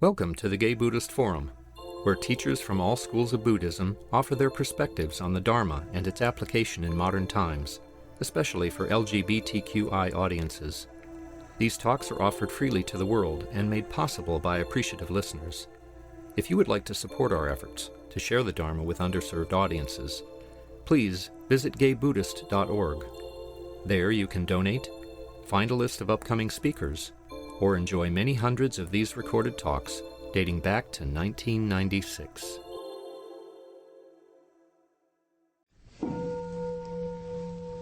Welcome to the Gay Buddhist Forum, where teachers from all schools of Buddhism offer their perspectives on the Dharma and its application in modern times, especially for LGBTQI audiences. These talks are offered freely to the world and made possible by appreciative listeners. If you would like to support our efforts to share the Dharma with underserved audiences, please visit gaybuddhist.org. There you can donate, find a list of upcoming speakers, or enjoy many hundreds of these recorded talks dating back to 1996.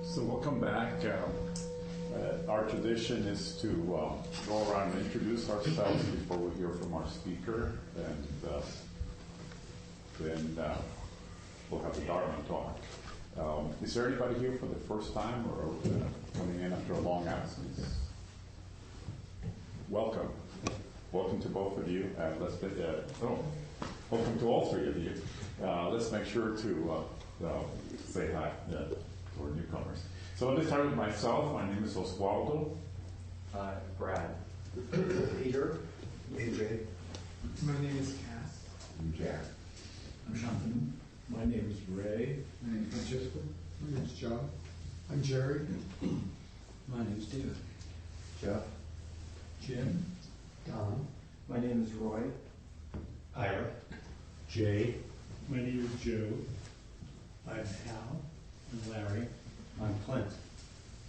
So welcome back. Our tradition is to go around and introduce ourselves before we hear from our speaker, and then we'll have the Dharma talk. Is there anybody here for the first time or coming in after a long absence? Welcome. Welcome to both of you. Welcome to all three of you. Let's make sure to say hi to our newcomers. So let me start with myself. My name is Oswaldo. Brad. Peter. AJ. My name is Cass. I'm Jack. I'm Shantanu. My name is Ray. My name is Francesco. My name's Joe. I'm Jerry. My name is David. Jeff. Jim. Don. My name is Roy. Ira. Jay. My name is Joe. I'm Hal. And Larry. I'm Clint.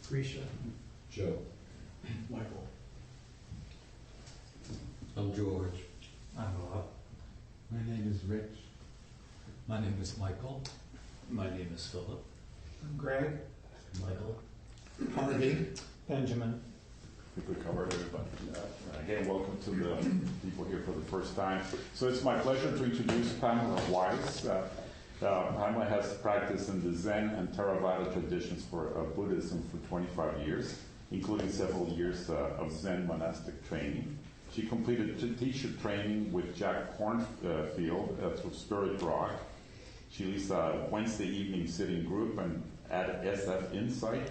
Grisha. Joe. Michael. I'm George. I'm Bob. My name is Rich. My name is Michael. My name is Philip. I'm Greg. Michael. Harvey. Benjamin. I think we covered everybody. Again, welcome to the people here for the first time. So it's my pleasure to introduce Pamela Weiss. Pamela has practiced in the Zen and Theravada traditions for Buddhism for 25 years, including several years of Zen monastic training. She completed teacher training with Jack Kornfield through Spirit Rock. She leads a Wednesday evening sitting group and at SF Insight,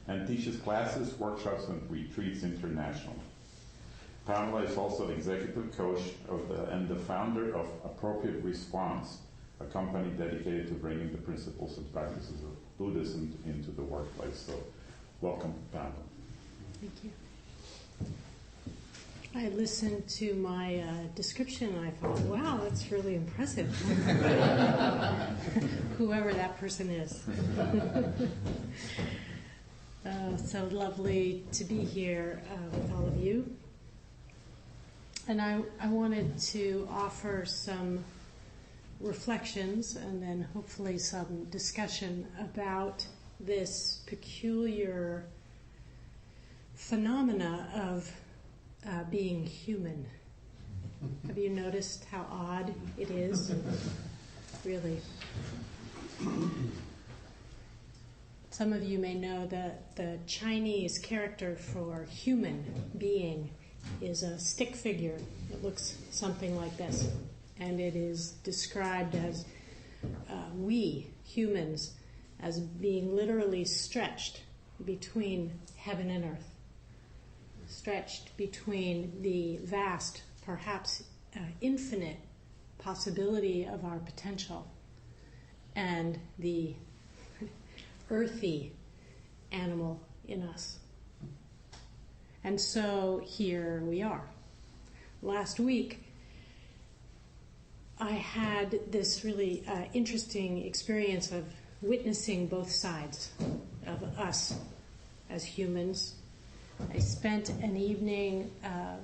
and teaches classes, workshops, and retreats internationally. Pamela is also the executive coach and the founder of Appropriate Response, a company dedicated to bringing the principles and practices of Buddhism into the workplace. So, welcome, Pamela. Thank you. I listened to my description and I thought, wow, that's really impressive. Whoever that person is. So lovely to be here with all of you. And I wanted to offer some reflections and then hopefully some discussion about this peculiar phenomena of being human. Have you noticed how odd it is? Really. Some of you may know that the Chinese character for human being is a stick figure. It looks something like this. And it is described as we, humans, as being literally stretched between heaven and earth. Stretched between the vast, perhaps infinite possibility of our potential and the earthy animal in us. And so here we are. Last week, I had this really interesting experience of witnessing both sides of us as humans. I spent an evening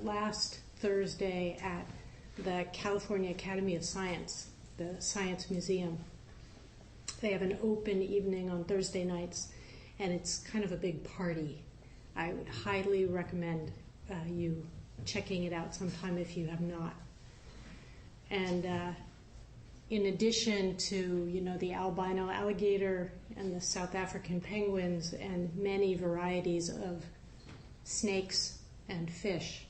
last Thursday at the California Academy of Science, the Science Museum. They have an open evening on Thursday nights, and it's kind of a big party. I would highly recommend you checking it out sometime if you have not. And in addition to, the albino alligator and the South African penguins and many varieties of snakes and fish,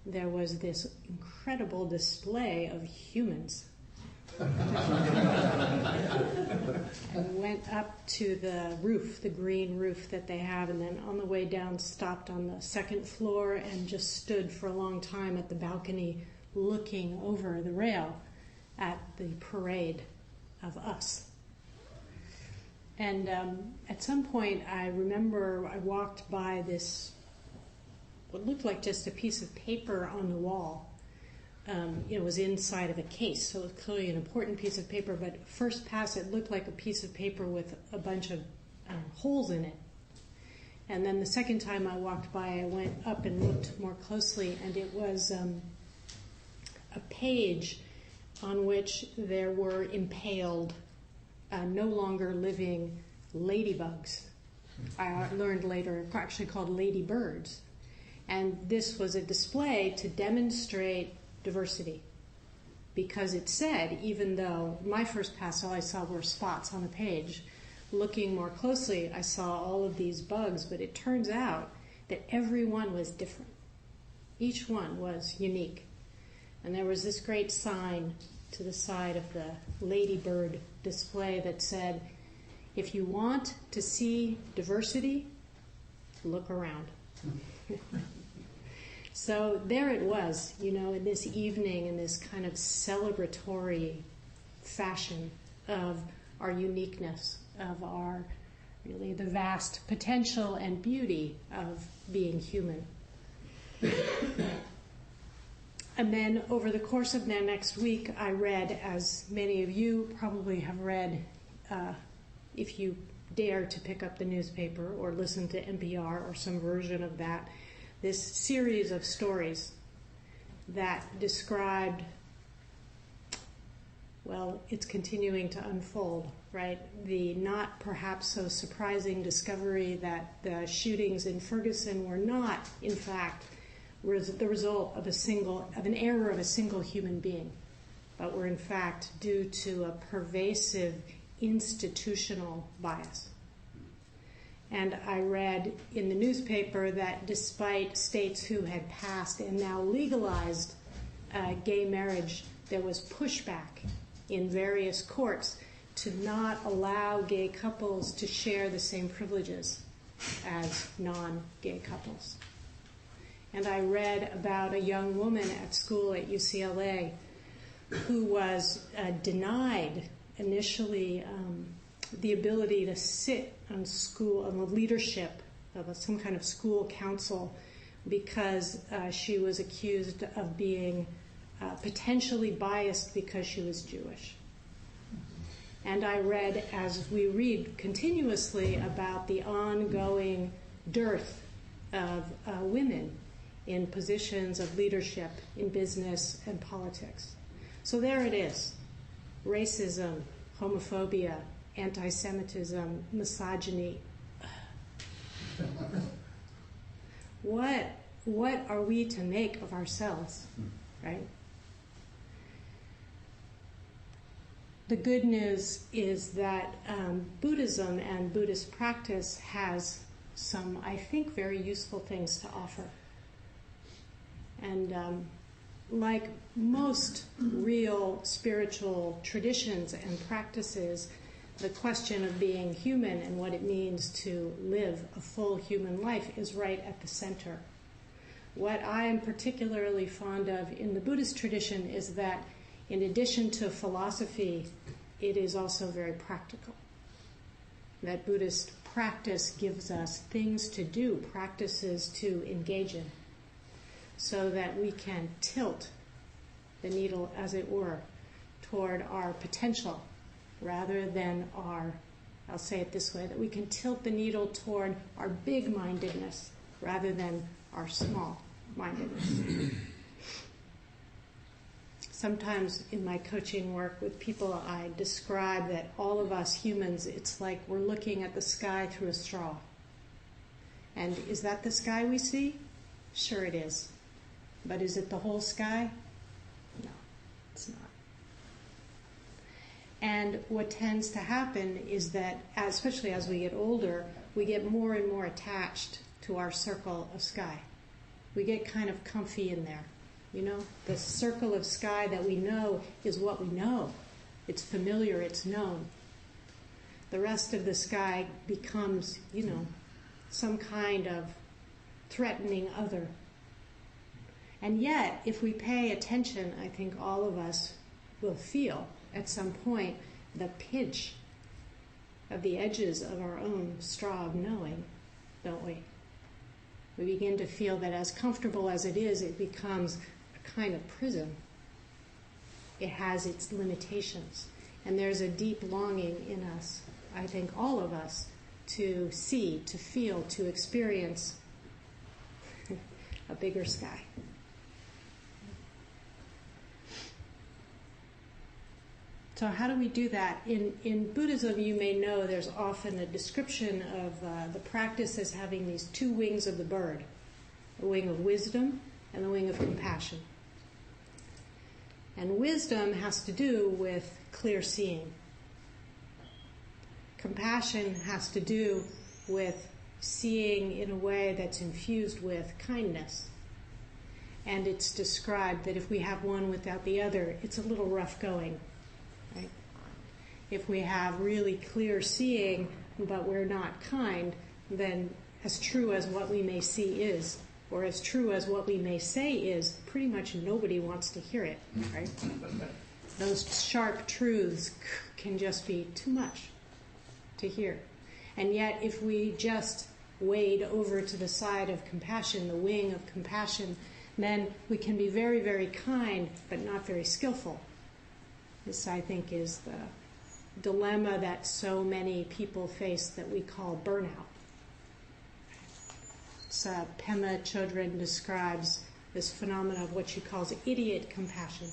there was this incredible display of humans. I went up to the roof, the green roof that they have, and then on the way down stopped on the second floor and just stood for a long time at the balcony looking over the rail at the parade of us. And at some point, I remember I walked by this, what looked like just a piece of paper on the wall. It was inside of a case, so it was clearly an important piece of paper, but first pass it looked like a piece of paper with a bunch of holes in it. And then the second time I walked by, I went up and looked more closely, and it was a page on which there were impaled, no longer living ladybugs. I learned later, actually called ladybirds. And this was a display to demonstrate diversity. Because it said, even though my first pass, all I saw were spots on the page, looking more closely, I saw all of these bugs, but it turns out that every one was different. Each one was unique. And there was this great sign to the side of the ladybird display that said, if you want to see diversity, look around. So there it was, in this evening, in this kind of celebratory fashion of our uniqueness, of our, really, the vast potential and beauty of being human. And then over the course of the next week, I read, as many of you probably have read, if you dare to pick up the newspaper or listen to NPR or some version of that, this series of stories that described, well, it's continuing to unfold, right? The not perhaps so surprising discovery that the shootings in Ferguson were not, in fact, the result of an error of a single human being, but were in fact due to a pervasive institutional bias. And I read in the newspaper that despite states who had passed and now legalized gay marriage, there was pushback in various courts to not allow gay couples to share the same privileges as non-gay couples. And I read about a young woman at school at UCLA who was denied initially the ability to sit on the leadership of some kind of school council because she was accused of being potentially biased because she was Jewish. And I read, as we read continuously, about the ongoing dearth of women in positions of leadership in business and politics. So there it is. Racism, homophobia, anti-Semitism, misogyny. What are we to make of ourselves, right? The good news is that Buddhism and Buddhist practice has some, I think, very useful things to offer. And like most real spiritual traditions and practices, the question of being human and what it means to live a full human life is right at the center. What I am particularly fond of in the Buddhist tradition is that in addition to philosophy, it is also very practical. That Buddhist practice gives us things to do, practices to engage in, so that we can tilt the needle, as it were, toward our potential rather than I'll say it this way, that we can tilt the needle toward our big-mindedness rather than our small-mindedness. Sometimes in my coaching work with people, I describe that all of us humans, it's like we're looking at the sky through a straw. And is that the sky we see? Sure it is. But is it the whole sky? No, it's not. And what tends to happen is that, especially as we get older, we get more and more attached to our circle of sky. We get kind of comfy in there. The circle of sky that we know is what we know. It's familiar, it's known. The rest of the sky becomes, some kind of threatening other. And yet, if we pay attention, I think all of us will feel at some point the pinch of the edges of our own straw of knowing, don't we? We begin to feel that as comfortable as it is, it becomes a kind of prison. It has its limitations. And there's a deep longing in us, I think all of us, to see, to feel, to experience a bigger sky. So how do we do that? In Buddhism, you may know there's often a description of the practice as having these two wings of the bird, the wing of wisdom and the wing of compassion. And wisdom has to do with clear seeing. Compassion has to do with seeing in a way that's infused with kindness. And it's described that if we have one without the other, it's a little rough going. Right? If we have really clear seeing, but we're not kind, then as true as what we may see is, or as true as what we may say is, pretty much nobody wants to hear it, right? Those sharp truths can just be too much to hear. And yet, if we just wade over to the side of compassion, the wing of compassion, then we can be very, very kind, but not very skillful. This, I think, is the dilemma that so many people face that we call burnout. So Pema Chodron describes this phenomenon of what she calls idiot compassion.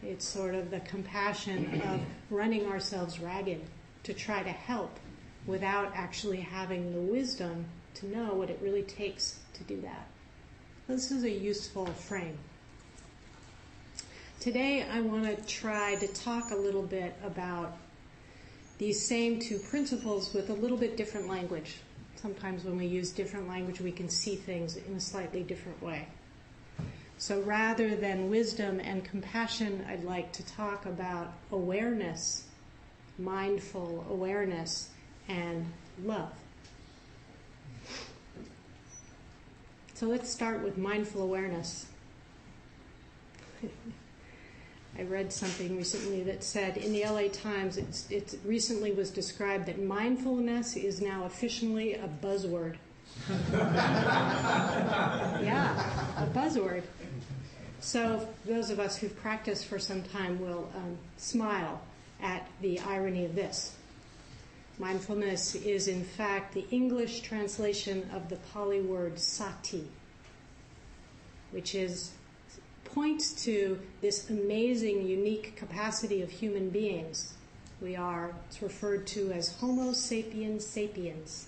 It's sort of the compassion of running ourselves ragged to try to help without actually having the wisdom to know what it really takes to do that. This is a useful frame. Today I want to try to talk a little bit about these same two principles with a little bit different language. Sometimes when we use different language, we can see things in a slightly different way. So rather than wisdom and compassion, I'd like to talk about awareness, mindful awareness, and love. So let's start with mindful awareness. I read something recently that said in the LA Times, it recently was described that mindfulness is now officially a buzzword. Yeah, a buzzword. So those of us who've practiced for some time will smile at the irony of this. Mindfulness is in fact the English translation of the Pali word sati, which points to this amazing, unique capacity of human beings. It's referred to as Homo sapiens sapiens.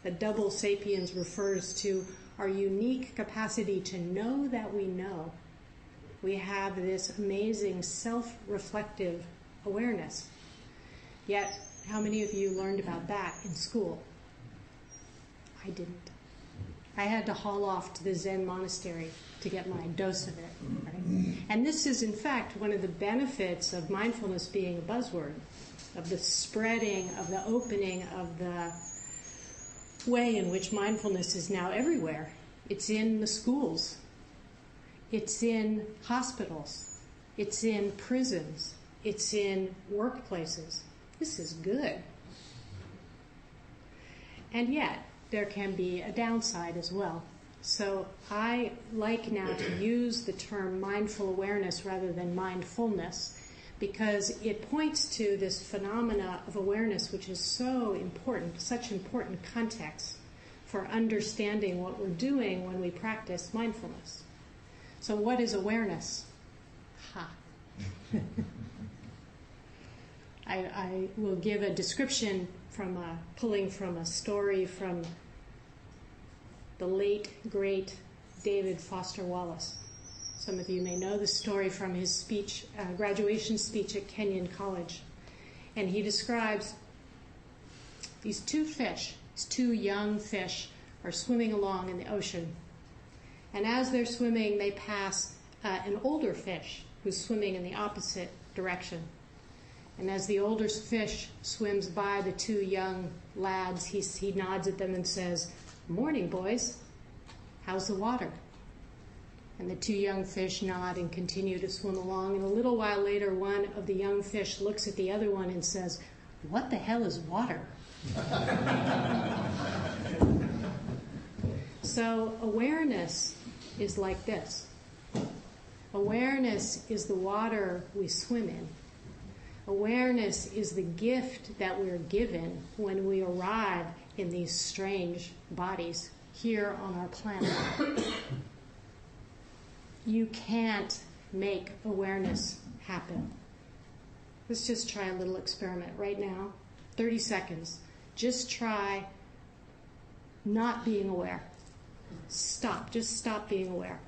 The double sapiens refers to our unique capacity to know that we know. We have this amazing self-reflective awareness. Yet, how many of you learned about that in school? I didn't. I had to haul off to the Zen monastery to get my dose of it. Right? And this is, in fact, one of the benefits of mindfulness being a buzzword, of the spreading, of the opening, of the way in which mindfulness is now everywhere. It's in the schools. It's in hospitals. It's in prisons. It's in workplaces. This is good. And yet, there can be a downside as well. So I like now to use the term mindful awareness rather than mindfulness because it points to this phenomena of awareness which is so important, such important context for understanding what we're doing when we practice mindfulness. So what is awareness? I will give a description pulling from a story from the late, great David Foster Wallace. Some of you may know the story from his speech, graduation speech at Kenyon College. And he describes these two young fish are swimming along in the ocean. And as they're swimming, they pass an older fish who's swimming in the opposite direction. And as the older fish swims by the two young lads, he nods at them and says, "Morning, boys. How's the water?" And the two young fish nod and continue to swim along. And a little while later, one of the young fish looks at the other one and says, "What the hell is water?" So awareness is like this. Awareness is the water we swim in. Awareness is the gift that we're given when we arrive in these strange bodies here on our planet. You can't make awareness happen. Let's just try a little experiment right now. 30 seconds. Just try not being aware. Stop. Just stop being aware.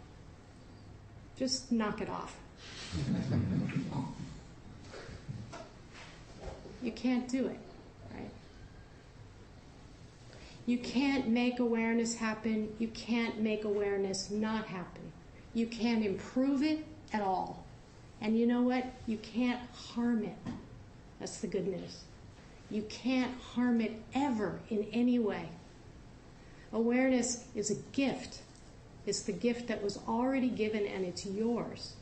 Just knock it off. You can't do it, right? You can't make awareness happen. You can't make awareness not happen. You can't improve it at all. And you know what? You can't harm it. That's the good news. You can't harm it ever in any way. Awareness is a gift. It's the gift that was already given and it's yours.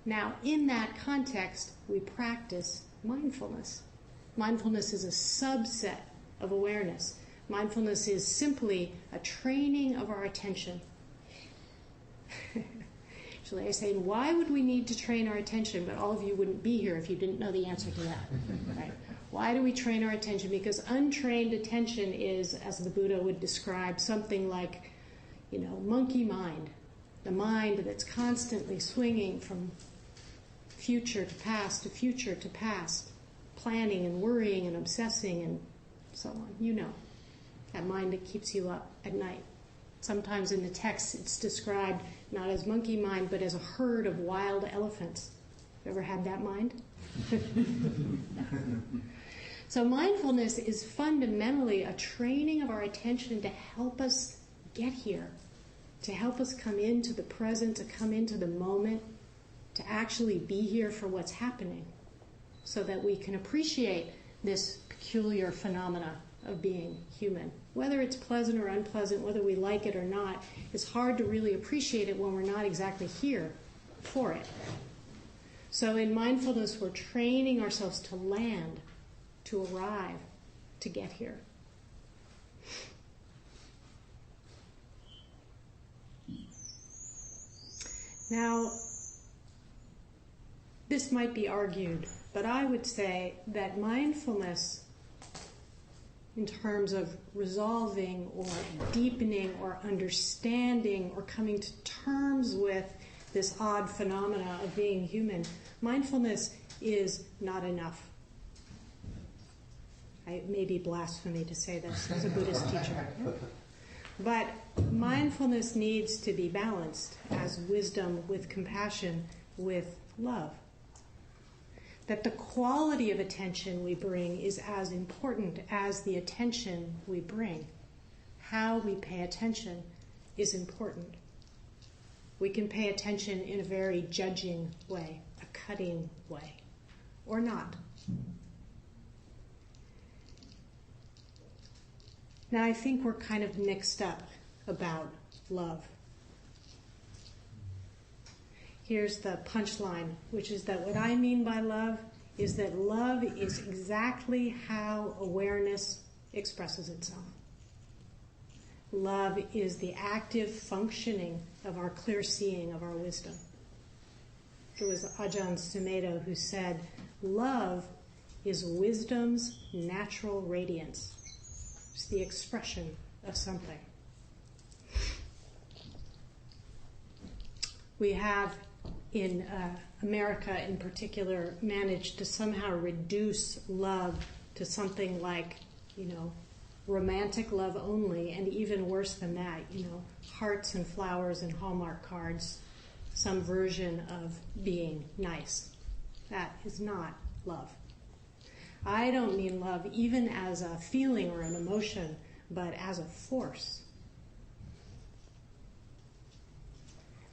Now, in that context, we practice mindfulness. Mindfulness is a subset of awareness. Mindfulness is simply a training of our attention. Actually, I say, why would we need to train our attention? But all of you wouldn't be here if you didn't know the answer to that. Right? Why do we train our attention? Because untrained attention is, as the Buddha would describe, something like, monkey mind. The mind that's constantly swinging from future to past to future to past, planning and worrying and obsessing and so on. That mind that keeps you up at night. Sometimes in the text it's described not as monkey mind, but as a herd of wild elephants. You ever had that mind? So mindfulness is fundamentally a training of our attention to help us get here, to help us come into the present, to come into the moment, to actually be here for what's happening, so that we can appreciate this peculiar phenomena of being human. Whether it's pleasant or unpleasant, whether we like it or not, it's hard to really appreciate it when we're not exactly here for it. So in mindfulness, we're training ourselves to land, to arrive, to get here. Now, this might be argued, but I would say that mindfulness, in terms of resolving or deepening or understanding or coming to terms with this odd phenomena of being human, mindfulness is not enough. It may be blasphemy to say this as a Buddhist teacher. But mindfulness needs to be balanced as wisdom with compassion with love. That the quality of attention we bring is as important as the attention we bring. How we pay attention is important. We can pay attention in a very judging way, a cutting way, or not. Now, I think we're kind of mixed up about love. Here's the punchline, which is that what I mean by love is that love is exactly how awareness expresses itself. Love is the active functioning of our clear seeing, of our wisdom. It was Ajahn Sumedho who said, love is wisdom's natural radiance. It's the expression of something. We have, in America in particular, managed to somehow reduce love to something like, romantic love only, and even worse than that, hearts and flowers and Hallmark cards, some version of being nice. That is not love. I don't mean love even as a feeling or an emotion, but as a force.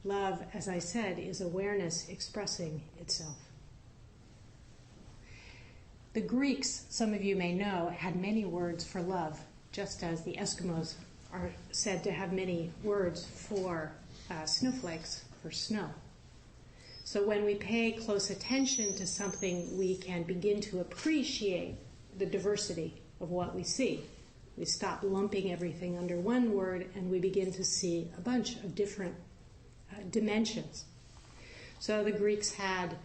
Love, as I said, is awareness expressing itself. The Greeks, some of you may know, had many words for love, just as the Eskimos are said to have many words for snowflakes, for snow. So when we pay close attention to something, we can begin to appreciate the diversity of what we see. We stop lumping everything under one word, and we begin to see a bunch of different dimensions. So the Greeks had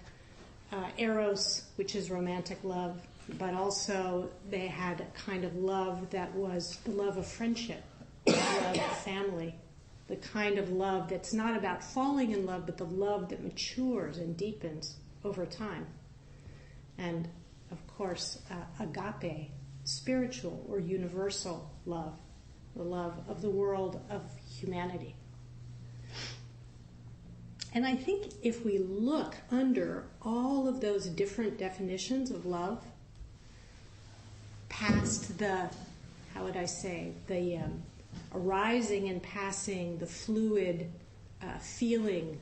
eros, which is romantic love, but also they had a kind of love that was the love of friendship, the love of family, the kind of love that's not about falling in love, but the love that matures and deepens over time. And, of course, agape, spiritual or universal love, the love of the world, of humanity. And I think if we look under all of those different definitions of love, past the, how would I say, the arising and passing, the fluid feeling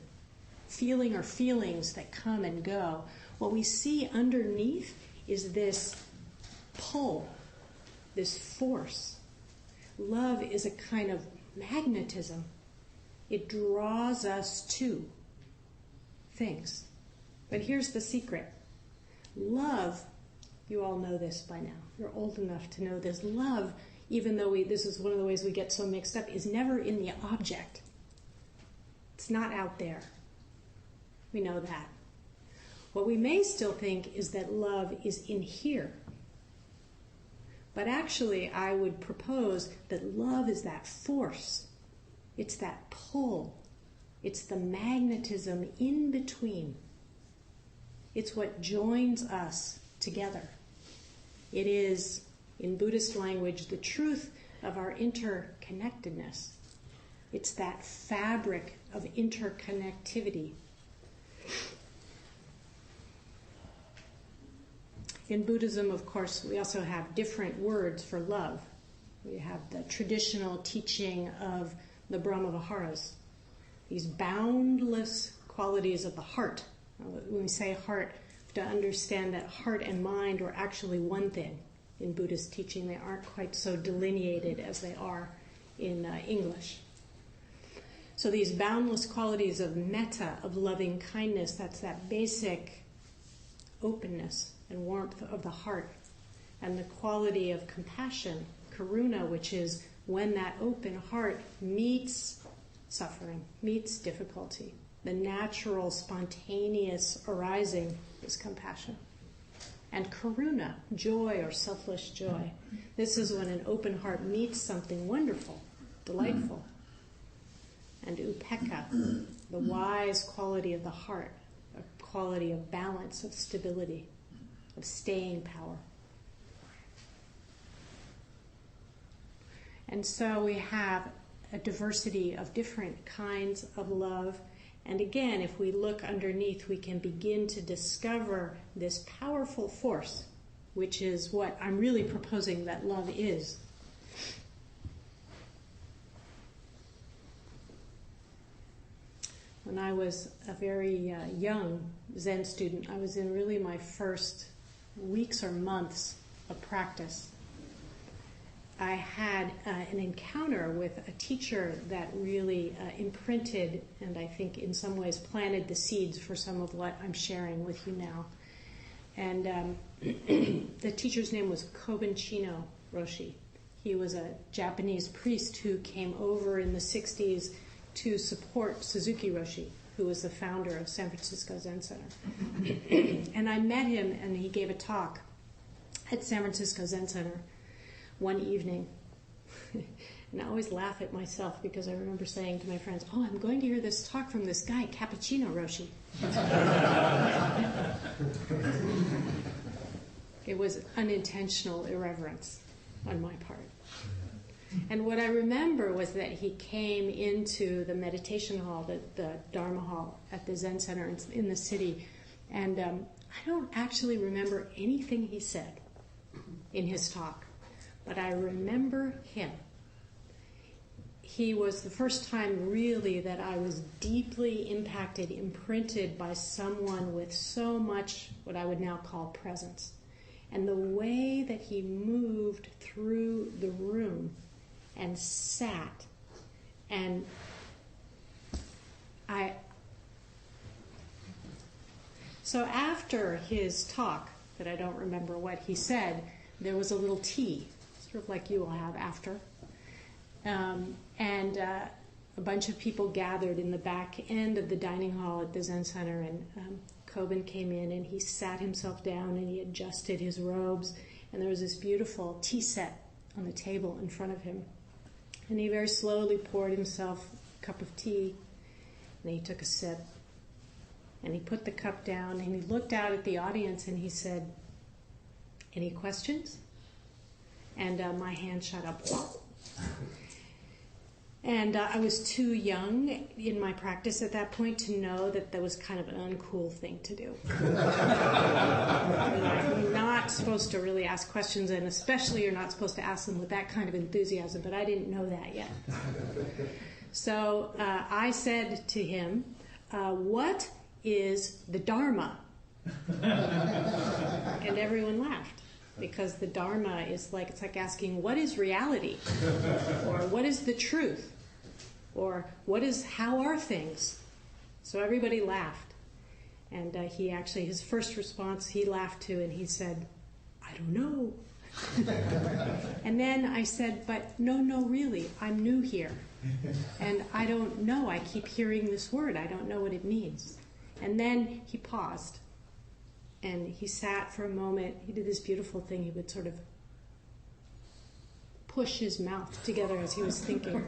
or feelings that come and go, what we see underneath is this pull, this force. Love is a kind of magnetism. It draws us to things. But here's the secret. Love, you all know this by now. You're old enough to know this. Love, even though this is one of the ways we get so mixed up, is never in the object. It's not out there. We know that. What we may still think is that love is in here. But actually, I would propose that love is that force. It's that pull. It's the magnetism in between. It's what joins us together. It is, in Buddhist language, the truth of our interconnectedness. It's that fabric of interconnectivity. In Buddhism, of course, we also have different words for love. We have the traditional teaching of the Brahmaviharas, these boundless qualities of the heart. When we say heart, we have to understand that heart and mind are actually one thing. In Buddhist teaching, they aren't quite so delineated as they are in English. So these boundless qualities of metta, of loving kindness, that's that basic openness and warmth of the heart, and the quality of compassion, karuna, which is when that open heart meets suffering, meets difficulty. The natural, spontaneous arising is compassion. And karuna, joy or selfless joy. This is when an open heart meets something wonderful, delightful. And upekkha, the wise quality of the heart, a quality of balance, of stability, of staying power. And so we have a diversity of different kinds of love. And again, if we look underneath, we can begin to discover this powerful force, which is what I'm really proposing that love is. When I was a very young Zen student, I was in really my first weeks or months of practice. I had an encounter with a teacher that really imprinted and I think in some ways planted the seeds for some of what I'm sharing with you now. And the teacher's name was Kobanchino Roshi. He was a Japanese priest who came over in the 60s to support Suzuki Roshi, who was the founder of San Francisco Zen Center. And I met him and he gave a talk at San Francisco Zen Center one evening. And I always laugh at myself because I remember saying to my friends, "Oh, I'm going to hear this talk from this guy, Cappuccino Roshi." It was unintentional irreverence on my part. And what I remember was that he came into the meditation hall, the Dharma hall at the Zen Center in the city, and I don't actually remember anything he said in his talk, but I remember him. He was the first time really that I was deeply impacted, imprinted by someone with so much what I would now call presence. And the way that he moved through the room and sat. And so after his talk, that I don't remember what he said, there was a little tea, sort of like you will have after. And a bunch of people gathered in the back end of the dining hall at the Zen Center, and Kobun came in and he sat himself down and he adjusted his robes, and there was this beautiful tea set on the table in front of him. And he very slowly poured himself a cup of tea, and he took a sip, and he put the cup down, and he looked out at the audience and he said, "Any questions?" And my hand shot up. And I was too young in my practice at that point to know that was kind of an uncool thing to do. You're not supposed to really ask questions, and especially you're not supposed to ask them with that kind of enthusiasm, but I didn't know that yet. So I said to him, "What is the Dharma?" And everyone laughed, because the Dharma is it's like asking, what is reality? Or what is the truth? Or how are things? So everybody laughed. And his first response, he laughed too, and he said, "I don't know." And then I said, "But no, really, I'm new here. And I don't know, I keep hearing this word, I don't know what it means." And then he paused. And he sat for a moment. He did this beautiful thing. He would sort of push his mouth together as he was thinking.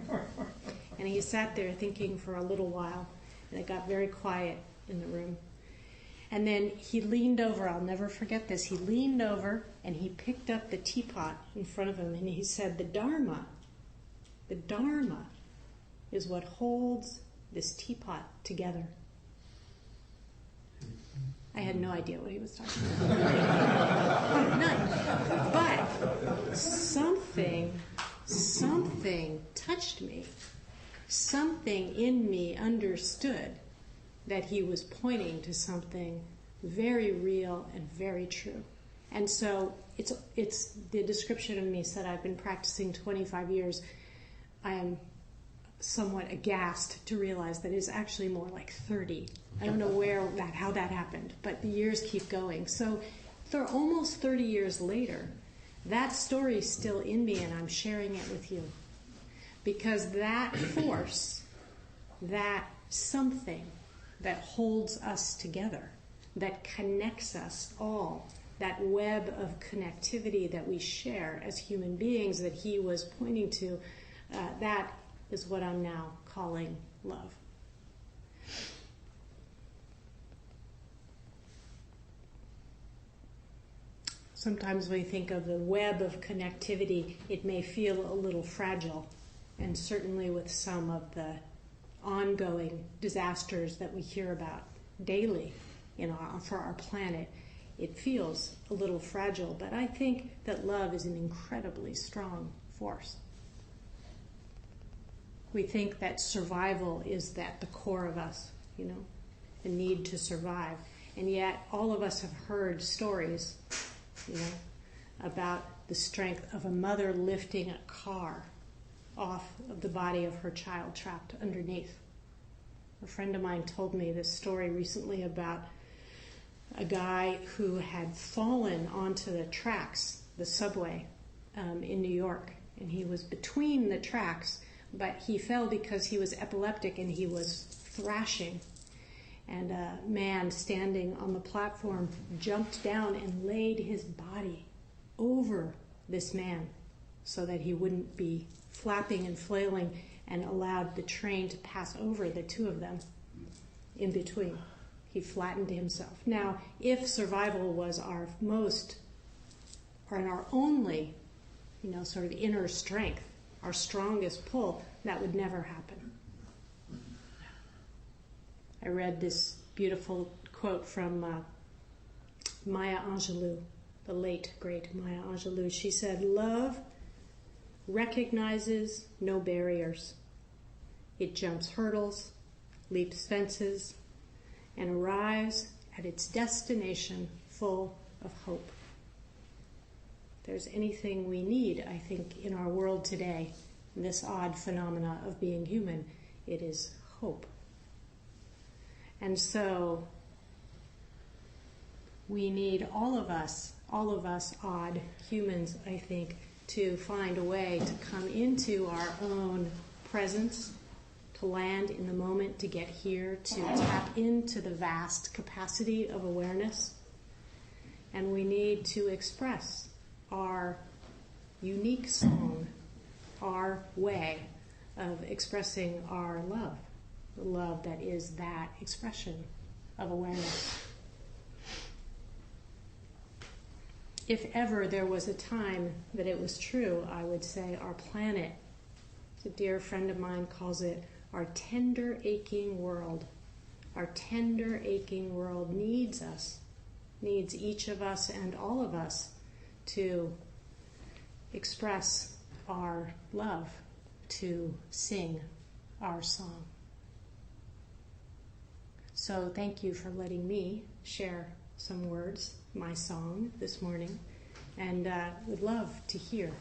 And he sat there thinking for a little while. And it got very quiet in the room. And then he leaned over. I'll never forget this. He leaned over and he picked up the teapot in front of him. And he said, the Dharma is what holds this teapot together." I had no idea what he was talking about. None. But something touched me. Something in me understood that he was pointing to something very real and very true. And so it's the description of me said I've been practicing 25 years. I am somewhat aghast to realize that it's actually more like 30. I don't know how that happened, but the years keep going. So almost 30 years later, that story's still in me, and I'm sharing it with you. Because that force, that something that holds us together, that connects us all, that web of connectivity that we share as human beings that he was pointing to, that is what I'm now calling love. Sometimes when we think of the web of connectivity, it may feel a little fragile, and certainly with some of the ongoing disasters that we hear about daily for our planet, it feels a little fragile. But I think that love is an incredibly strong force. We think that survival is at the core of us, the need to survive. And yet all of us have heard stories, about the strength of a mother lifting a car off of the body of her child trapped underneath. A friend of mine told me this story recently about a guy who had fallen onto the tracks, the subway in New York, and he was between the tracks, but he fell because he was epileptic and he was thrashing. And a man standing on the platform jumped down and laid his body over this man so that he wouldn't be flapping and flailing, and allowed the train to pass over the two of them in between. He flattened himself. Now, if survival was our only, sort of inner strength, our strongest pull, that would never happen. I read this beautiful quote from Maya Angelou, the late, great Maya Angelou. She said, "Love recognizes no barriers. It jumps hurdles, leaps fences, and arrives at its destination full of hope." If there's anything we need, I think, in our world today, this odd phenomena of being human. It is hope. And so we need all of us odd humans, I think, to find a way to come into our own presence, to land in the moment, to get here, to tap into the vast capacity of awareness. And we need to express our unique song, our way of expressing our love, the love that is that expression of awareness. If ever there was a time that it was true, I would say our planet, a dear friend of mine calls it our tender, aching world. Our tender, aching world needs us, needs each of us and all of us to express our love, to sing our song. So thank you for letting me share some words, my song this morning, and would love to hear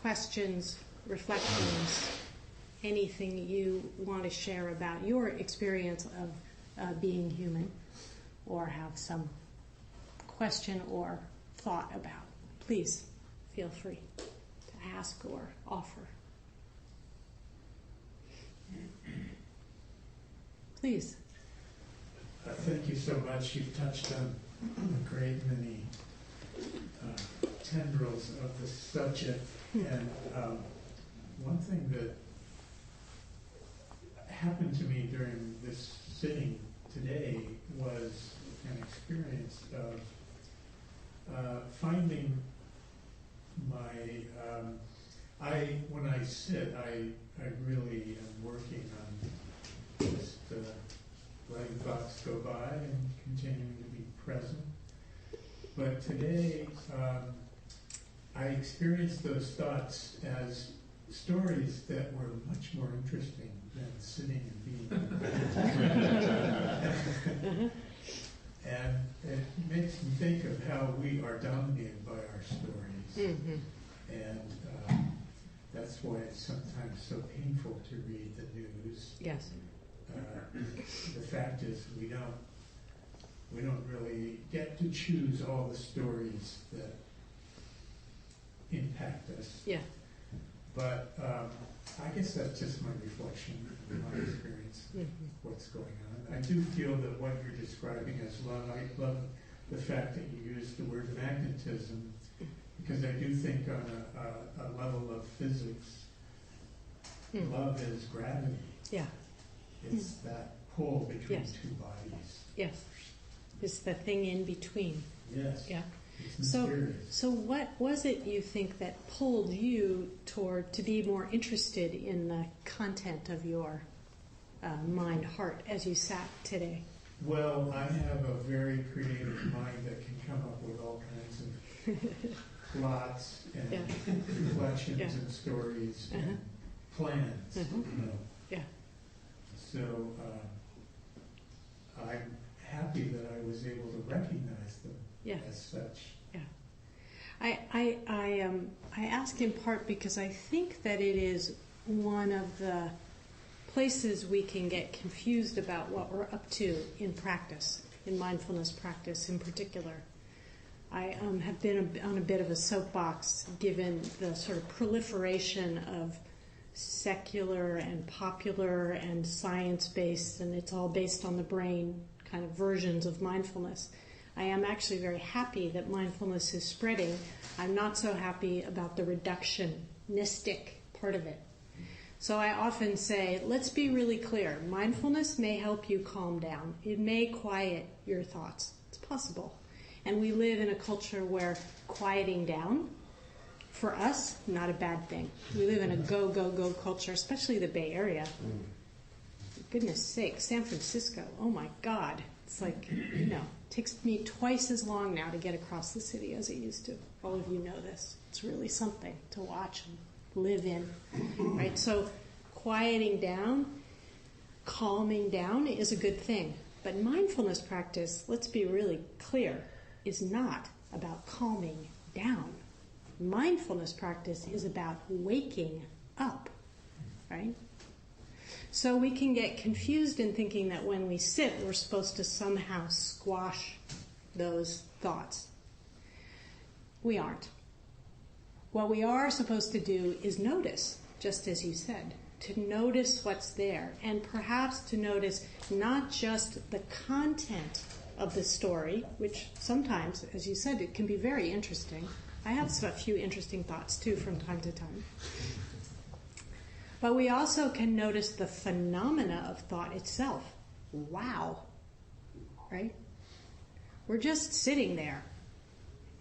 questions, reflections, anything you want to share about your experience of being human, or have some question or thought about. Please feel free to ask or offer. Please. Thank you so much. You've touched on a great many tendrils of the subject. And one thing that happened to me during this sitting today was an experience of finding my... when I sit, I really am working on just letting thoughts go by and continuing to be present. But today, I experienced those thoughts as stories that were much more interesting than sitting and being. And it makes me think of how we are dominated by our stories. Mm-hmm. And that's why it's sometimes so painful to read the news. Yes. The fact is we don't really get to choose all the stories that impact us. Yeah. But I guess that's just my reflection of my experience of what's going on. I do feel that what you're describing as love, I love the fact that you used the word magnetism, because I do think on a level of physics, love is gravity. Yeah. It's that pull between two bodies. Yes. It's the thing in between. Yes. Yeah. It's mysterious. So what was it you think that pulled you to be more interested in the content of your mind, heart, as you sat today? Well, I have a very creative mind that can come up with all kinds of plots and reflections and stories and plans. You know. Yeah. So I'm happy that I was able to recognize them as such. Yeah. I ask in part because I think that it is one of the places we can get confused about what we're up to in practice, in mindfulness practice in particular. I have been on a bit of a soapbox given the sort of proliferation of secular and popular and science-based, and it's all based on the brain kind of versions of mindfulness. I am actually very happy that mindfulness is spreading. I'm not so happy about the reductionistic part of it. So I often say, let's be really clear. Mindfulness may help you calm down. It may quiet your thoughts. It's possible. And we live in a culture where quieting down, for us, not a bad thing. We live in a go, go, go culture, especially the Bay Area. For goodness sake, San Francisco, oh my God. It's like, it takes me twice as long now to get across the city as it used to. All of you know this. It's really something to watch and live in, right? So quieting down, calming down is a good thing. But mindfulness practice, let's be really clear, is not about calming down. Mindfulness practice is about waking up, right? So we can get confused in thinking that when we sit, we're supposed to somehow squash those thoughts. We aren't. What we are supposed to do is notice, just as you said, to notice what's there, and perhaps to notice not just the content of the story, which sometimes, as you said, it can be very interesting. I have a few interesting thoughts too from time to time. But we also can notice the phenomena of thought itself. Wow. Right? We're just sitting there.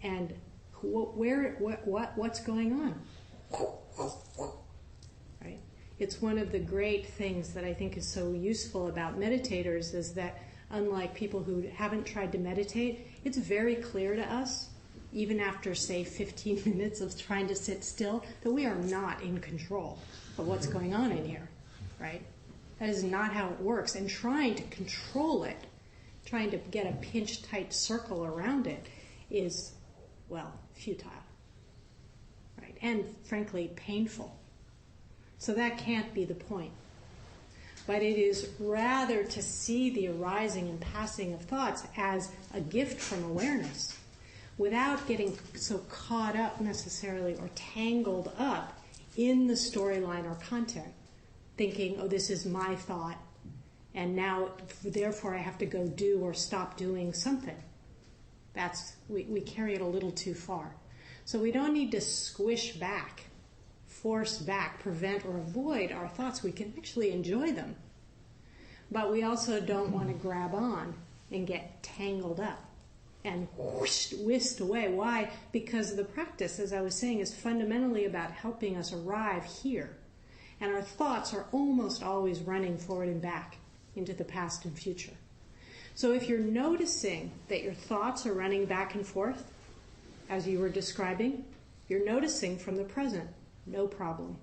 And what's going on? Right? It's one of the great things that I think is so useful about meditators is that unlike people who haven't tried to meditate, it's very clear to us, even after, say, 15 minutes of trying to sit still, that we are not in control of what's going on in here, right? That is not how it works. And trying to control it, trying to get a pinch-tight circle around it is, well, futile, right? And, frankly, painful. So that can't be the point. But it is rather to see the arising and passing of thoughts as a gift from awareness, without getting so caught up necessarily or tangled up in the storyline or content, thinking, oh, this is my thought, and now, therefore, I have to go do or stop doing something. We carry it a little too far. So we don't need to squish back, force back, prevent or avoid our thoughts. We can actually enjoy them. But we also don't want to grab on and get tangled up and whisked away. Why? Because the practice, as I was saying, is fundamentally about helping us arrive here. And our thoughts are almost always running forward and back into the past and future. So if you're noticing that your thoughts are running back and forth, as you were describing, you're noticing from the present. No problem.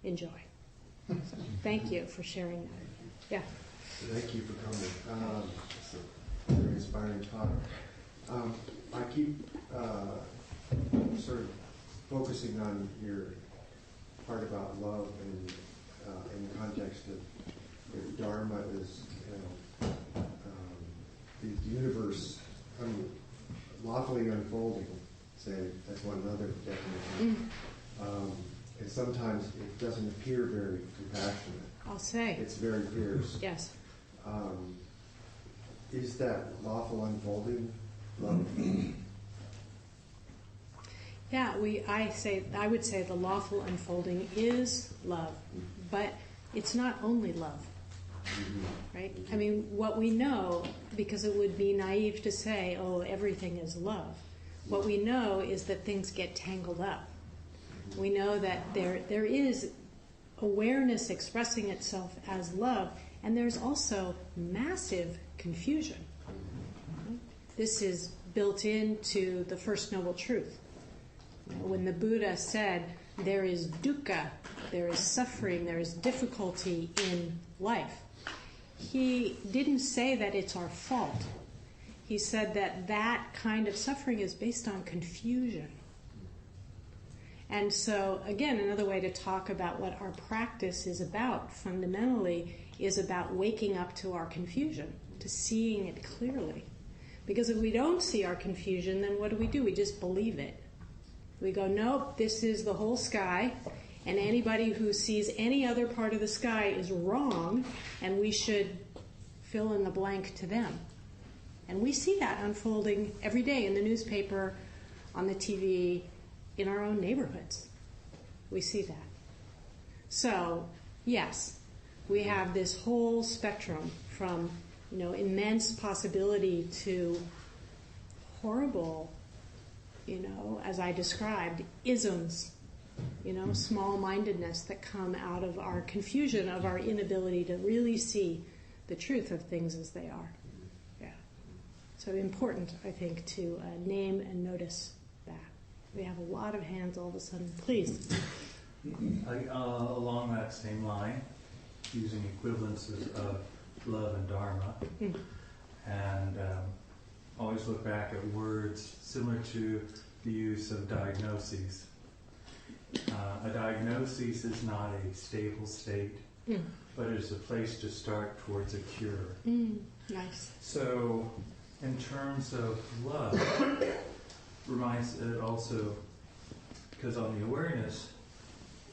Enjoy. So, thank you for sharing that. Yeah. Thank you for coming. It's a very inspiring talk. I keep sort of focusing on your part about love and in the context of your Dharma is, the universe lawfully unfolding, say, that's one other definition. And sometimes it doesn't appear very compassionate. I'll say. It's very fierce. Yes. Is that lawful unfolding love? Yeah, I would say the lawful unfolding is love, but it's not only love, right? I mean, what we know, because it would be naive to say, oh, everything is love. What we know is that things get tangled up. We know that there is awareness expressing itself as love, and there's also massive confusion. This is built into the First Noble Truth. When the Buddha said there is dukkha, there is suffering, there is difficulty in life, he didn't say that it's our fault. He said that kind of suffering is based on confusion. And so, again, another way to talk about what our practice is about fundamentally is about waking up to our confusion, to seeing it clearly. Because if we don't see our confusion, then what do? We just believe it. We go, nope, this is the whole sky, and anybody who sees any other part of the sky is wrong, and we should fill in the blank to them. And we see that unfolding every day in the newspaper, on the TV, in our own neighborhoods. We see that. So, yes, we have this whole spectrum from, immense possibility to horrible, as I described, isms, small-mindedness that come out of our confusion, of our inability to really see the truth of things as they are. Yeah. So important, I think, to name and notice that. We have a lot of hands all of a sudden. Please. Along that same line, using equivalences of love and dharma, and always look back at words similar to the use of diagnoses. A diagnosis is not a stable state, but it's a place to start towards a cure. Nice. So, in terms of love, reminds it also, because on the awareness,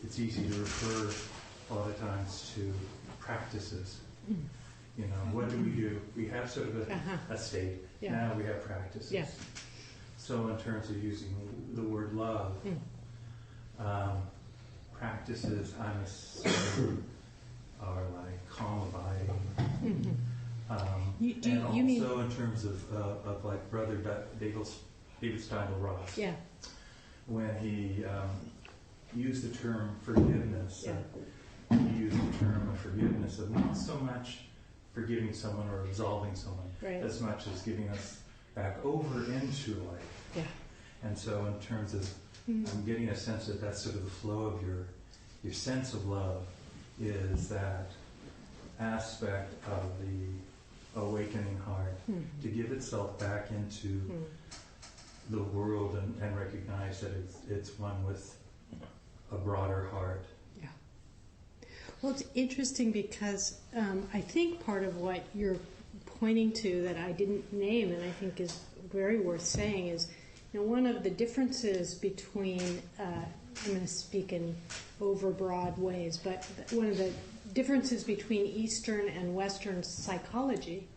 it's easy to refer a lot of times to practices. You know, what do? We have sort of a state. Yeah. Now we have practices. Yeah. So in terms of using the word love, practices, I'm assuming, are like calm abiding. And also in terms of like Brother David Steindl-Ross, when he used the term forgiveness, he used the term of forgiveness of not so much forgiving someone or absolving someone, as much as getting us back over into life. Yeah. And so in terms of, I'm getting a sense that that's sort of the flow of your sense of love is that aspect of the awakening heart to give itself back into the world and recognize that it's one with a broader heart. Yeah. Well, it's interesting because I think part of what you're pointing to that I didn't name and I think is very worth saying is, you know, one of the differences between, I'm going to speak in overbroad ways, but one of the differences between Eastern and Western psychology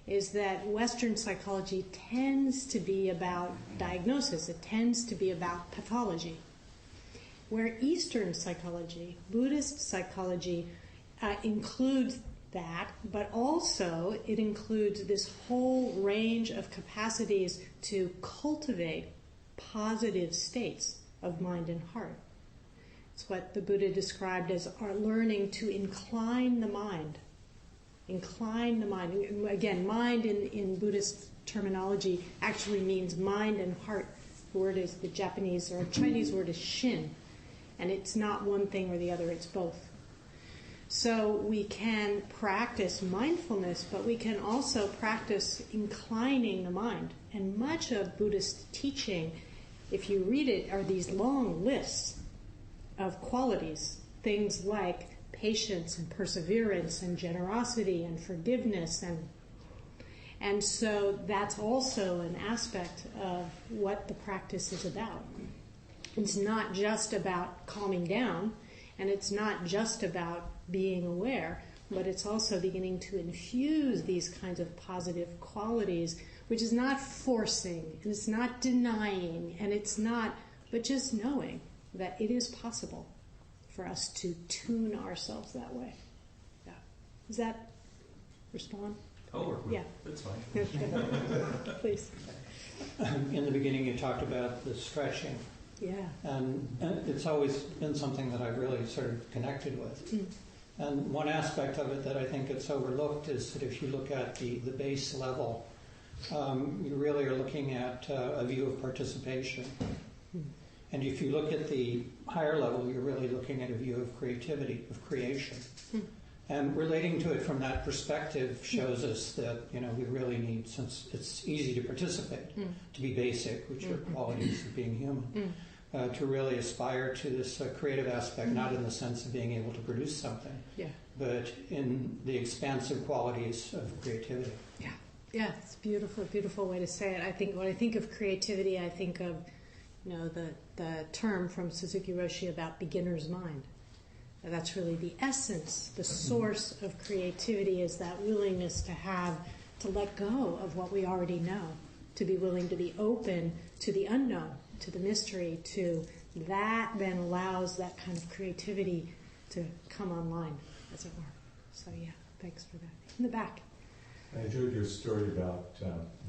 is that Western psychology tends to be about diagnosis. It tends to be about pathology. Where Eastern psychology, Buddhist psychology, includes that, but also it includes this whole range of capacities to cultivate positive states of mind and heart. It's what the Buddha described as our learning to incline the mind. Incline the mind. Again, mind in Buddhist terminology actually means mind and heart. The word is, the Japanese or Chinese word is shin. And it's not one thing or the other, it's both. So we can practice mindfulness, but we can also practice inclining the mind. And much of Buddhist teaching, if you read it, are these long lists of qualities, things like patience and perseverance and generosity and forgiveness. And so that's also an aspect of what the practice is about. It's not just about calming down, and it's not just about being aware, but it's also beginning to infuse these kinds of positive qualities, which is not forcing, and it's not denying, and it's not, but just knowing that it is possible for us to tune ourselves that way. Yeah. Does that respond? Oh, yeah. That's fine. Okay. Please. In the beginning you talked about the stretching. Yeah. And it's always been something that I've really sort of connected with. And one aspect of it that I think it's overlooked is that if you look at the base level, you really are looking at a view of participation. And if you look at the higher level, you're really looking at a view of creativity, of creation. And relating to it from that perspective shows us that, you know, we really need, since it's easy to participate, to be basic, which are qualities of being human, to really aspire to this creative aspect, not in the sense of being able to produce something, but in the expansive qualities of creativity. Yeah, yeah, it's a beautiful, beautiful way to say it. I think when I think of creativity, I think of, you know, the term from Suzuki Roshi about beginner's mind. That's really the essence, the source of creativity is that willingness to let go of what we already know, to be willing to be open to the unknown, to the mystery, to that then allows that kind of creativity to come online, as it were. So yeah, thanks for that. In the back. I enjoyed your story about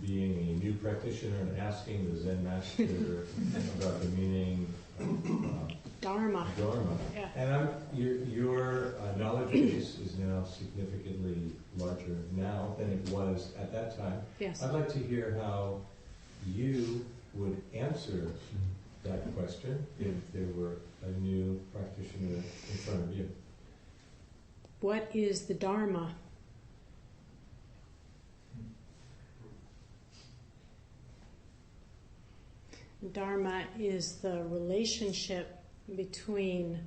being a new practitioner and asking the Zen master about the meaning of Dharma. Yeah. And your knowledge base is now significantly larger now than it was at that time. Yes. I'd like to hear how you would answer that question if there were a new practitioner in front of you. What is the Dharma? Dharma is the relationship between,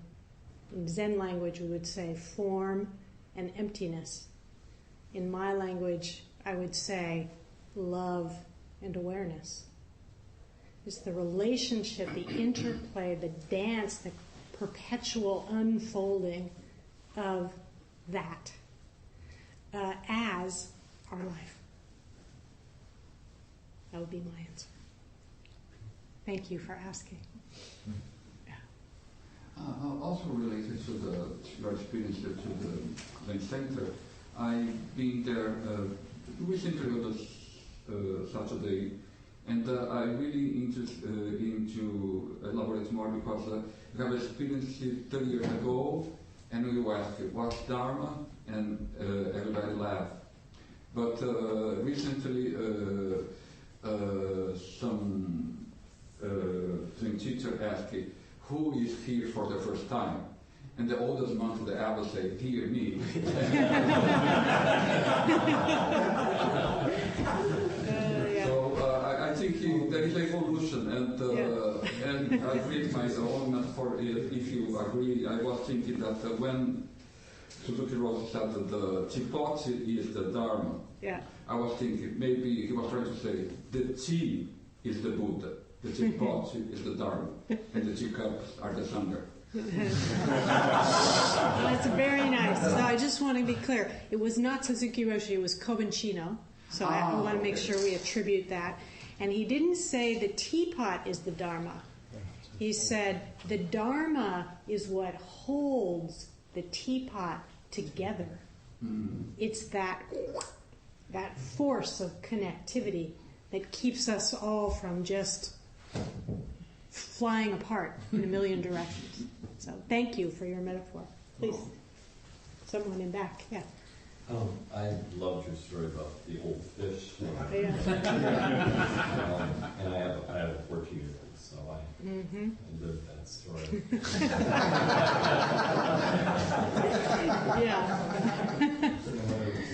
in Zen language we would say form and emptiness. In my language I would say love and awareness. It's the relationship, the interplay, the dance, the perpetual unfolding of that as our life. That would be my answer. Thank you for asking. Also related to your experience to the Zen Center, I've been there recently on the Saturday, and I'm really interested into elaborate more because I have experienced it 30 years ago, and we asked what's Dharma, and everybody laughed. But recently, some Zen teacher asked, who is here for the first time? And the oldest monk of the abbot said, dear me. So I think there is evolution, and I create my own metaphor. If you agree, I was thinking that when Suzuki Roshi said that the teapot is the Dharma, I was thinking maybe he was trying to say the tea is the Buddha, the teapot is the Dharma, and the teacups are the Sangha. That's very nice. So I just want to be clear. It was not Suzuki Roshi, it was Kobanchino. So I want to make sure we attribute that. And he didn't say the teapot is the Dharma. He said the Dharma is what holds the teapot together. It's that force of connectivity that keeps us all from just flying apart in a million directions. So thank you for your metaphor. Please, someone in back, yeah. I loved your story about the old fish. Yeah. And I have a 14-year-old, so I lived that story. Yeah.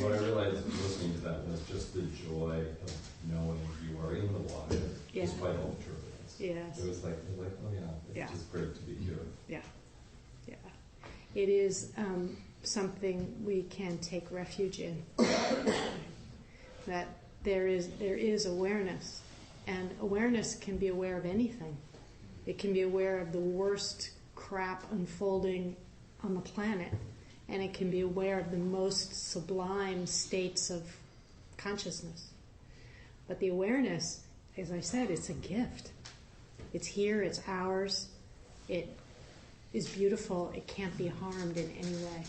What I realized listening to that was just the joy of knowing you are in the water, despite all the turbulence. Yes. It was like, oh yeah, it's just great to be here. Yeah. Yeah. It is something we can take refuge in. That there is awareness, and awareness can be aware of anything. It can be aware of the worst crap unfolding on the planet, and it can be aware of the most sublime states of consciousness. But the awareness, as I said, it's a gift. It's here, it's ours, it is beautiful, it can't be harmed in any way.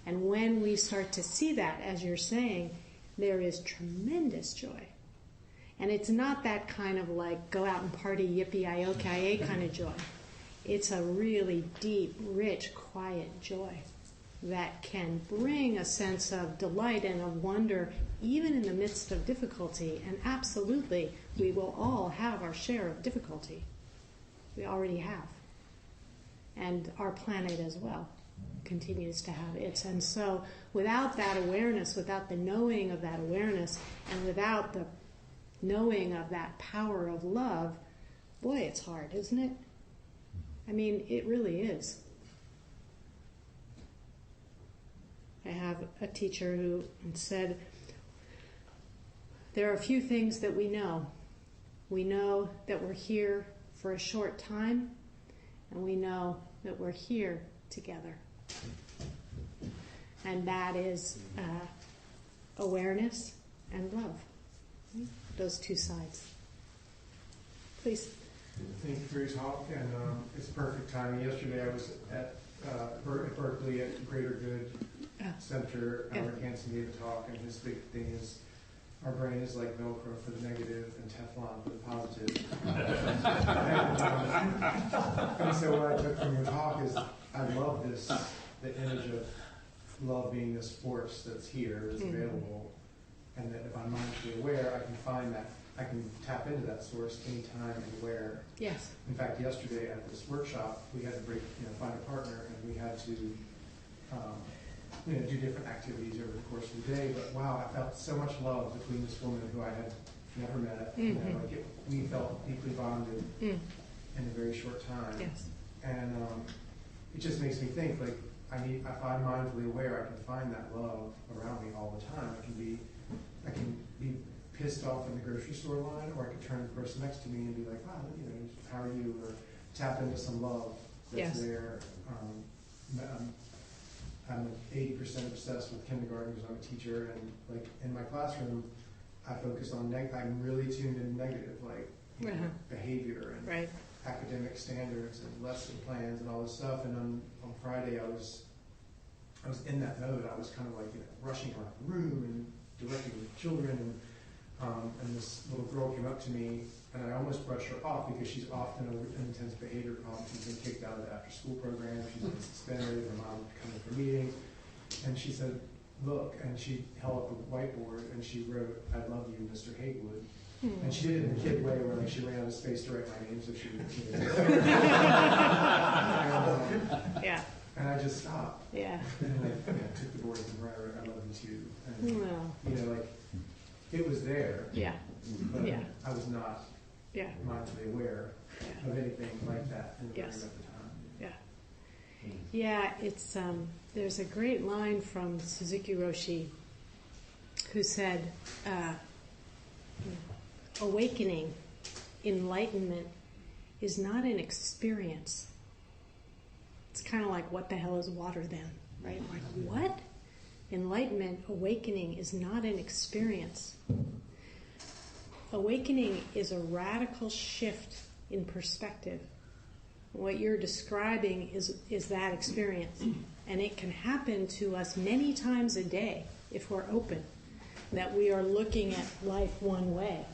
And when we start to see that, as you're saying, there is tremendous joy. And it's not that kind of like go out and party, yippee-yi-yo-ki-yay kind of joy. It's a really deep, rich, quiet joy that can bring a sense of delight and of wonder even in the midst of difficulty. And absolutely, we will all have our share of difficulty. We already have. And our planet as well continues to have its. And so without that awareness, without the knowing of that awareness, and without the knowing of that power of love, boy, it's hard, isn't it? I mean, it really is. I have a teacher who said, there are a few things that we know. We know that we're here for a short time, and we know that we're here together. And that is awareness and love. Those two sides. Please. Thank you for your talk, and it's perfect timing. Yesterday I was at Berkeley at Greater Good Center. Albert Hansen gave a talk, and his big thing is our brain is like Velcro for the negative and Teflon for the positive. And so what I took from your talk is I love this, the image of love being this force that's here, is available, and that if I'm mindfully aware, I can find that, I can tap into that source anytime and where. Yes. In fact, yesterday at this workshop, we had to find a partner, and we had to do different activities over the course of the day. But wow, I felt so much love between this woman who I had never met. We felt deeply bonded in a very short time. Yes. And it just makes me think, like, if I'm mindfully aware, I can find that love around me all the time. I can be pissed off in the grocery store line, or I can turn to the person next to me and be like, wow, how are you? Or tap into some love that's there. I'm like 80% obsessed with kindergarten because I'm a teacher, and like in my classroom, I focus on I'm really tuned in negative, like behavior and academic standards and lesson plans and all this stuff. And on Friday, I was in that mode. I was kind of like rushing around the room and directing the children, and this little girl came up to me, and I almost brushed her off because she's often an intense behavior problem. She's been kicked out of the after-school program. She's been suspended. Her mom coming for meetings, and she said, "Look," and she held up a whiteboard and she wrote, "I love you, Mr. Haywood." And she did it in a kid way, where like she ran out of space to write my name, so she would. And I just stopped. Yeah. And I took the board and wrote, "I love you too." And like it was there. Yeah. But I was not mindfully aware of anything like that in the room at the time. Yeah, it's there's a great line from Suzuki Roshi who said, awakening, enlightenment is not an experience. It's kind of like, what the hell is water then? Right? Like, what? Enlightenment, awakening is not an experience. Awakening is a radical shift in perspective. What you're describing is that experience. And it can happen to us many times a day if we're open, that we are looking at life one way.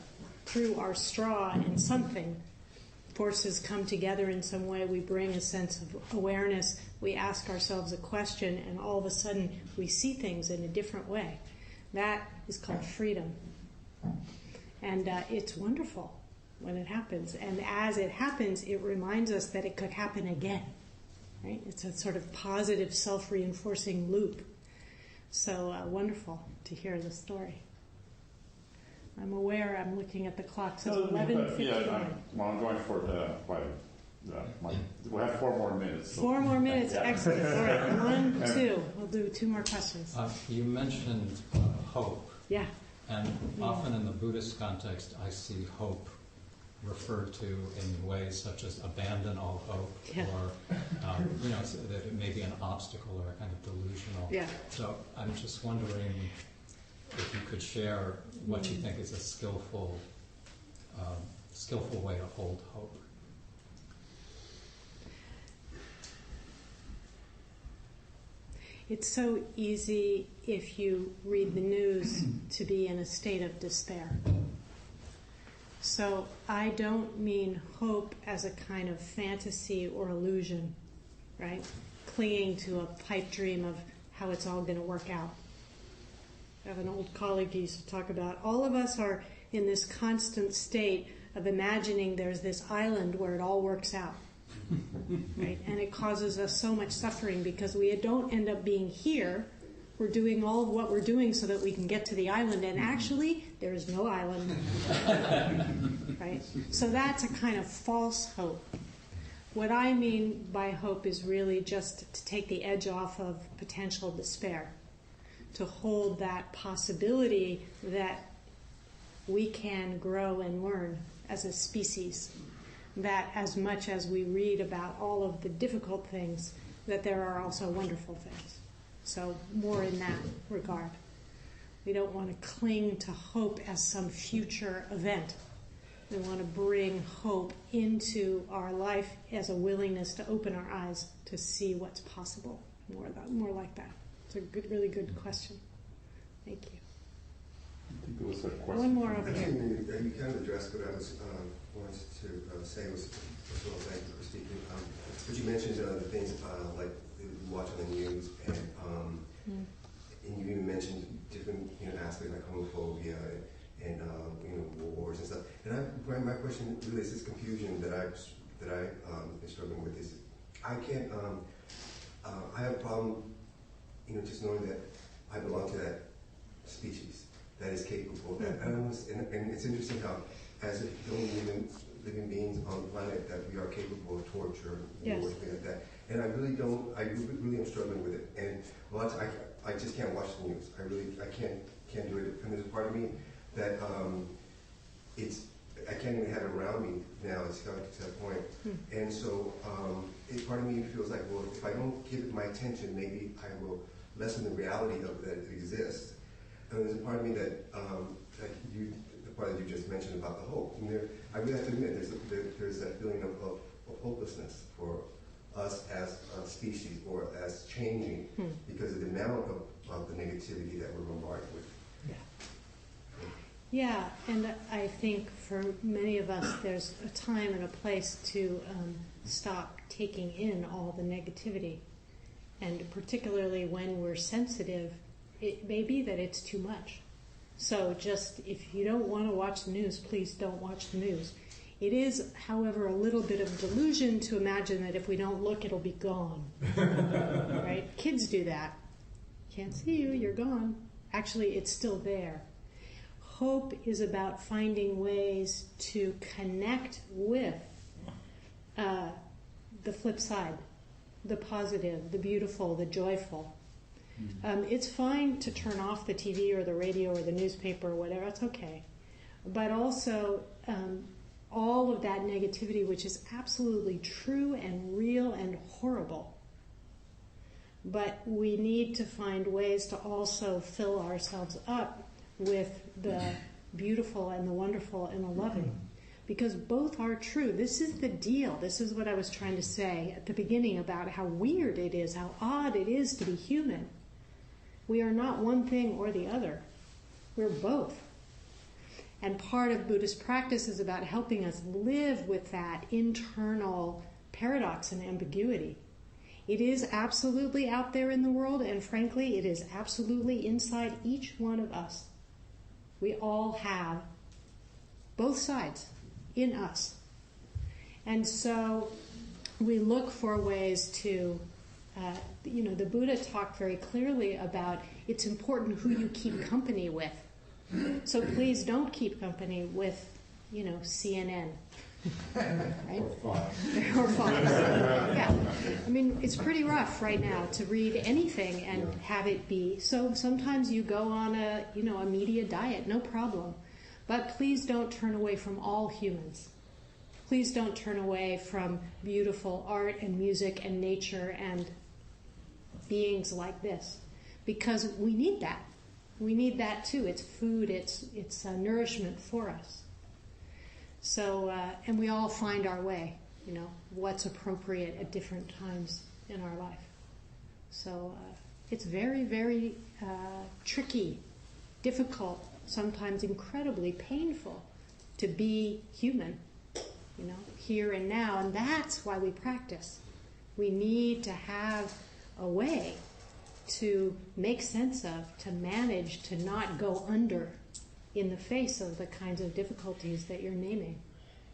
Through our straw and something, forces come together in some way. We bring a sense of awareness. We ask ourselves a question, and all of a sudden we see things in a different way. That is called freedom. And it's wonderful when it happens. And as it happens, it reminds us that it could happen again. Right? It's a sort of positive, self-reinforcing loop. So wonderful to hear the story. I'm aware I'm looking at the clock, so it's 11:59. I'm going for we have 4 more minutes. So. 4 more minutes, excellent. All right, 1, 2. We'll do 2 more questions. You mentioned hope. Yeah. And often in the Buddhist context, I see hope referred to in ways such as abandon all hope, or so that it may be an obstacle or a kind of delusional. Yeah. So I'm just wondering if you could share what you think is a skillful way to hold hope. It's so easy, if you read the news, to be in a state of despair. So I don't mean hope as a kind of fantasy or illusion, right? Clinging to a pipe dream of how it's all going to work out. I have an old colleague who used to talk about, all of us are in this constant state of imagining there's this island where it all works out. Right? And it causes us so much suffering because we don't end up being here. We're doing all of what we're doing so that we can get to the island, and actually there is no island. Right? So that's a kind of false hope. What I mean by hope is really just to take the edge off of potential despair, to hold that possibility that we can grow and learn as a species, that as much as we read about all of the difficult things, that there are also wonderful things. So more in that regard. We don't want to cling to hope as some future event. We want to bring hope into our life as a willingness to open our eyes to see what's possible. More like that. It's a really good question. Thank you. I think there was a question. One more over here. You kind of addressed what I was wanted to say. Was first of all, thank you for speaking. But you mentioned the things like you watch on the news, and you even mentioned different aspects like homophobia and wars and stuff. And my question really is this confusion that I've been struggling with is I can't I have a problem just knowing that I belong to that species that is capable of that. And it's interesting how, as a only human living beings on the planet that we are capable of torture Yes. or something like that. And I really am struggling with it. And a lot of times I just can't watch the news. I can't do it. And there's a part of me that I can't even have it around me now. It's got to that point. And so part of me feels like, well, if I don't give it my attention, maybe I will lessen the reality of that it exists. And there's a part of me that the part that you just mentioned about the hope. And I really have to admit, there's that feeling of hopelessness for us as a species or as changing because of the amount of the negativity that we're bombarded with. Yeah, and I think for many of us, there's a time and a place to stop taking in all the negativity. And particularly when we're sensitive, it may be that it's too much. So just, if you don't want to watch the news, please don't watch the news. It is, however, a little bit of delusion to imagine that if we don't look, it'll be gone. Right? Kids do that. Can't see you, you're gone. Actually, it's still there. Hope is about finding ways to connect with the flip side, the positive, the beautiful, the joyful. It's fine to turn off the TV or the radio or the newspaper or whatever, it's okay. But also, all of that negativity, which is absolutely true and real and horrible. But we need to find ways to also fill ourselves up with the beautiful and the wonderful and the loving. Because both are true. This is the deal. This is what I was trying to say at the beginning about how weird it is, how odd it is to be human. We are not one thing or the other. We're both. And part of Buddhist practice is about helping us live with that internal paradox and ambiguity. It is absolutely out there in the world, and frankly, it is absolutely inside each one of us. We all have both sides in us. And so we look for ways to, the Buddha talked very clearly about it's important who you keep company with. So please don't keep company with, CNN. Right? Or Fox. Yeah. I mean, it's pretty rough right now to read anything and have it be. So sometimes you go on a media diet, no problem. But please don't turn away from all humans. Please don't turn away from beautiful art and music and nature and beings like this. Because we need that. We need that too. It's food, it's nourishment for us. So, and we all find our way, what's appropriate at different times in our life. So it's very, very tricky, difficult, sometimes incredibly painful to be human, here and now. And that's why we practice. We need to have a way to make sense of, to manage, to not go under in the face of the kinds of difficulties that you're naming.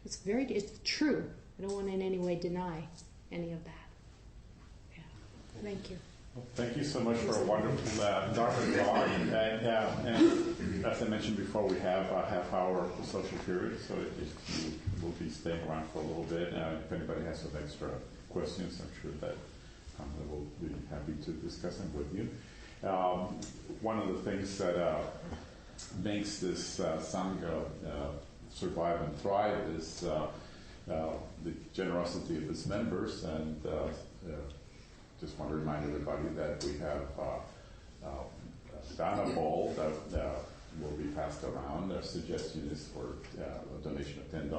It's true. I don't want to in any way deny any of that. Yeah. Thank you. Well, thank you so much for a wonderful Dharma talk. And as I mentioned before, we have a half-hour social period, so you will be staying around for a little bit. If anybody has some extra questions, I'm sure that Pamela will be happy to discuss them with you. One of the things that makes this Sangha survive and thrive is the generosity of its members, and just want to remind everybody that we have a Dana bowl that will be passed around. Our suggestion is for a donation of $10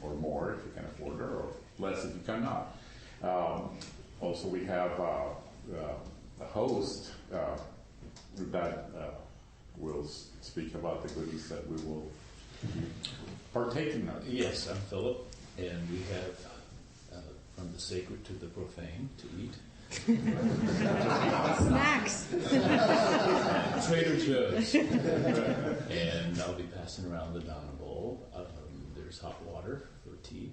or more if you can afford it, or less if you cannot. Also, we have a host that will speak about the goodies that we will be partaking of. Yes, I'm Philip, and we have from the sacred to the profane to eat. Snacks. Trader Joe's. And I'll be passing around the Dana bowl. There's hot water for tea.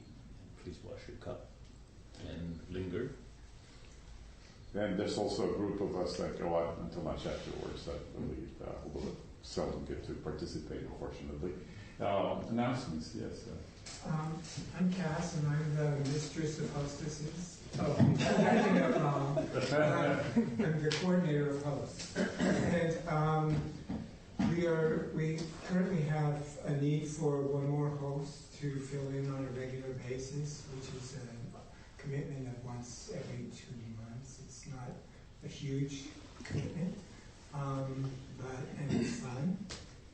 Please wash your cup and linger. And there's also a group of us that go out until lunch afterwards that really will seldom get to participate, unfortunately. Announcements, yes. I'm Cass, and I'm the mistress of hostesses. Oh, I'm the coordinator of hosts. And we currently have a need for one more host to fill in on a regular basis, which is a commitment of once every 2 months. It's not a huge commitment, and it's fun.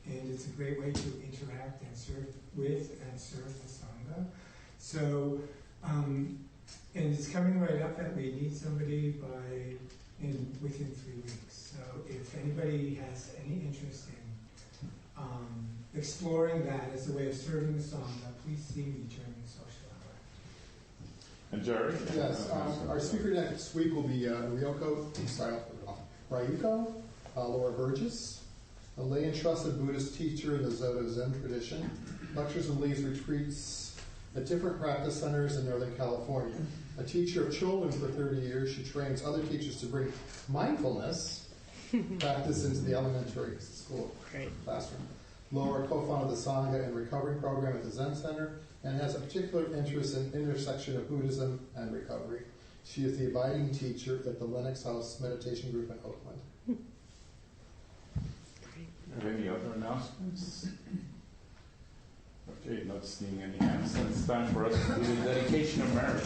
And it's a great way to interact and serve with and serve the Sangha. So, and it's coming right up that we need somebody within 3 weeks. So if anybody has any interest in exploring that as a way of serving the Sangha, please see me during the social hour. And Jerry? Yes, our speaker next week will be Ryuko Laura Burgess, a lay and trusted Buddhist teacher in the Soto Zen tradition, lectures and leads retreats at different practice centers in Northern California. A teacher of children for 30 years, she trains other teachers to bring mindfulness practice into the elementary school classroom. Laura co-founded the Sangha and Recovery Program at the Zen Center and has a particular interest in intersection of Buddhism and recovery. She is the abiding teacher at the Lennox House Meditation Group in Oakland. Have any other announcements? Okay, not seeing any hands, then it's time for us to do the dedication of marriage.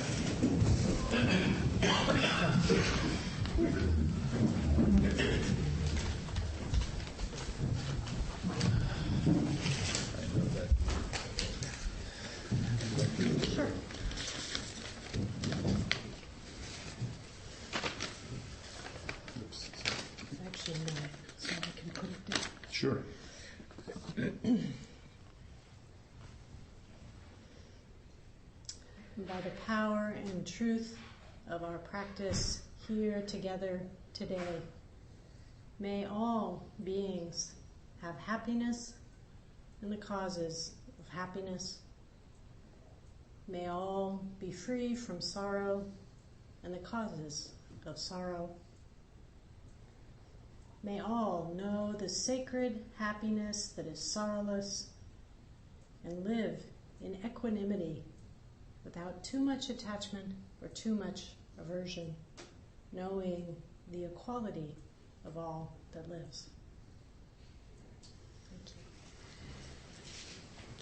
Sure. Actually, no, so I can put it down. Sure. By the power and truth of our practice here together today, may all beings have happiness and the causes of happiness. May all be free from sorrow and the causes of sorrow. May all know the sacred happiness that is sorrowless and live in equanimity without too much attachment or too much aversion, knowing the equality of all that lives. Thank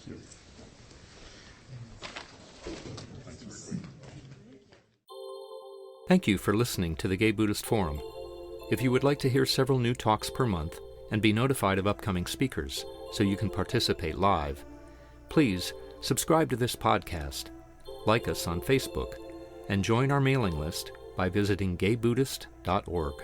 you. Thank you for listening to the Gay Buddhist Forum. If you would like to hear several new talks per month and be notified of upcoming speakers so you can participate live, please subscribe to this podcast, like us on Facebook, and join our mailing list by visiting gaybuddhist.org.